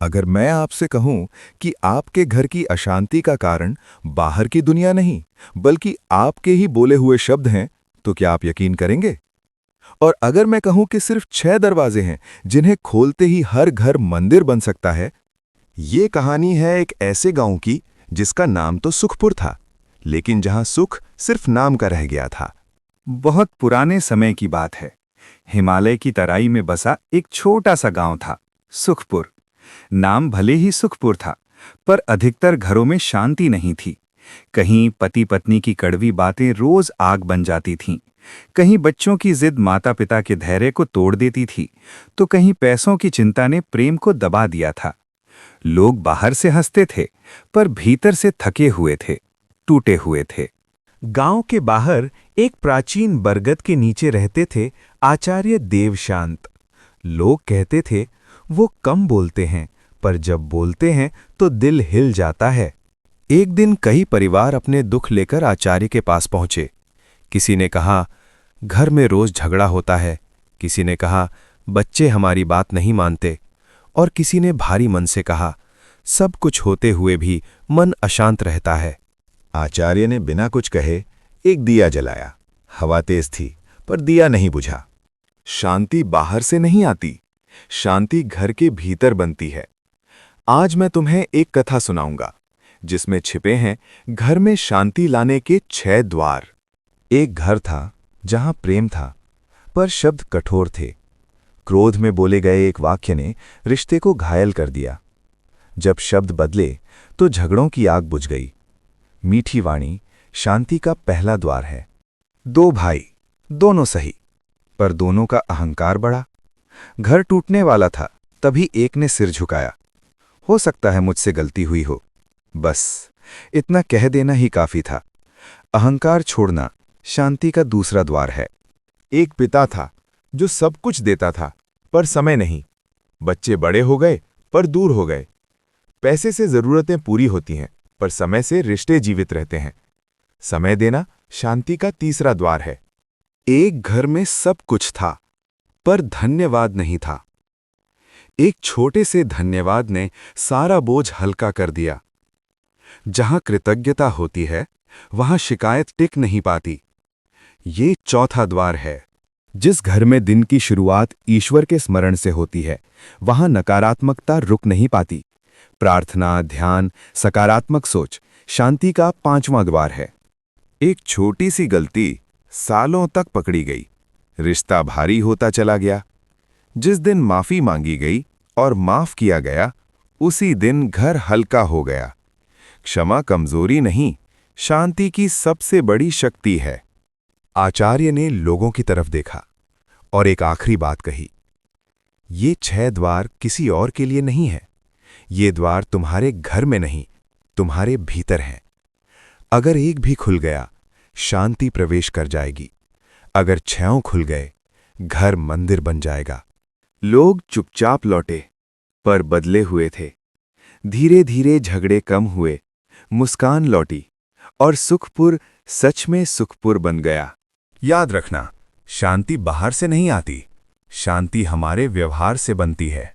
अगर मैं आपसे कहूं कि आपके घर की अशांति का कारण बाहर की दुनिया नहीं, बल्कि आपके ही बोले हुए शब्द हैं, तो क्या आप यकीन करेंगे? और अगर मैं कहूं कि सिर्फ 6 दरवाजे हैं, जिन्हें खोलते ही हर घर मंदिर बन सकता है। ये कहानी है एक ऐसे गांव की जिसका नाम तो सुखपुर था, लेकिन जहां सुख सिर्फ नाम का रह गया था। बहुत पुराने समय की बात है। हिमालय की तराई में बसा एक छोटा सा गांव था, सुखपुर। नाम भले ही सुखपुर था, पर अधिकतर घरों में शांति नहीं थी। कहीं पति पत्नी की कड़वी बातें रोज आग बन जाती थीं, कहीं बच्चों की जिद माता पिता के धैर्य को तोड़ देती थी, तो कहीं पैसों की चिंता ने प्रेम को दबा दिया था। लोग बाहर से हंसते थे, पर भीतर से थके हुए थे, टूटे हुए थे। गांव के बाहर एक प्राचीन बरगद के नीचे रहते थे आचार्य देवशांत। लोग कहते थे वो कम बोलते हैं, पर जब बोलते हैं तो दिल हिल जाता है। एक दिन कई परिवार अपने दुख लेकर आचार्य के पास पहुंचे। किसी ने कहा, घर में रोज झगड़ा होता है। किसी ने कहा, बच्चे हमारी बात नहीं मानते। और किसी ने भारी मन से कहा, सब कुछ होते हुए भी मन अशांत रहता है। आचार्य ने बिना कुछ कहे एक दिया जलाया। हवा तेज थी, पर दिया नहीं बुझा। शांति बाहर से नहीं आती, शांति घर के भीतर बनती है। आज मैं तुम्हें एक कथा सुनाऊंगा, जिसमें छिपे हैं घर में शांति लाने के 6 द्वार। एक घर था जहां प्रेम था, पर शब्द कठोर थे। क्रोध में बोले गए एक वाक्य ने रिश्ते को घायल कर दिया। जब शब्द बदले तो झगड़ों की आग बुझ गई। मीठी वाणी शांति का पहला द्वार है। 2 भाई, दोनों सही, पर दोनों का अहंकार बढ़ा। घर टूटने वाला था, तभी एक ने सिर झुकाया। हो सकता है मुझसे गलती हुई हो, बस इतना कह देना ही काफी था। अहंकार छोड़ना शांति का दूसरा द्वार है। एक पिता था जो सब कुछ देता था, पर समय नहीं। बच्चे बड़े हो गए, पर दूर हो गए। पैसे से जरूरतें पूरी होती हैं, पर समय से रिश्ते जीवित रहते हैं। समय देना शांति का तीसरा द्वार है। एक घर में सब कुछ था, पर धन्यवाद नहीं था। एक छोटे से धन्यवाद ने सारा बोझ हल्का कर दिया। जहां कृतज्ञता होती है, वहां शिकायत टिक नहीं पाती। ये चौथा द्वार है। जिस घर में दिन की शुरुआत ईश्वर के स्मरण से होती है, वहां नकारात्मकता रुक नहीं पाती। प्रार्थना, ध्यान, सकारात्मक सोच शांति का 5वां द्वार है। एक छोटी सी गलती सालों तक पकड़ी गई, रिश्ता भारी होता चला गया। जिस दिन माफी मांगी गई और माफ किया गया, उसी दिन घर हल्का हो गया। क्षमा कमजोरी नहीं, शांति की सबसे बड़ी शक्ति है। आचार्य ने लोगों की तरफ देखा और एक आखिरी बात कही, ये 6 द्वार किसी और के लिए नहीं है। ये द्वार तुम्हारे घर में नहीं, तुम्हारे भीतर हैं। अगर एक भी खुल गया, शांति प्रवेश कर जाएगी। अगर 6 खुल गए, घर मंदिर बन जाएगा। लोग चुपचाप लौटे, पर बदले हुए थे। धीरे धीरे झगड़े कम हुए, मुस्कान लौटी, और सुखपुर सच में सुखपुर बन गया। याद रखना, शांति बाहर से नहीं आती, शांति हमारे व्यवहार से बनती है।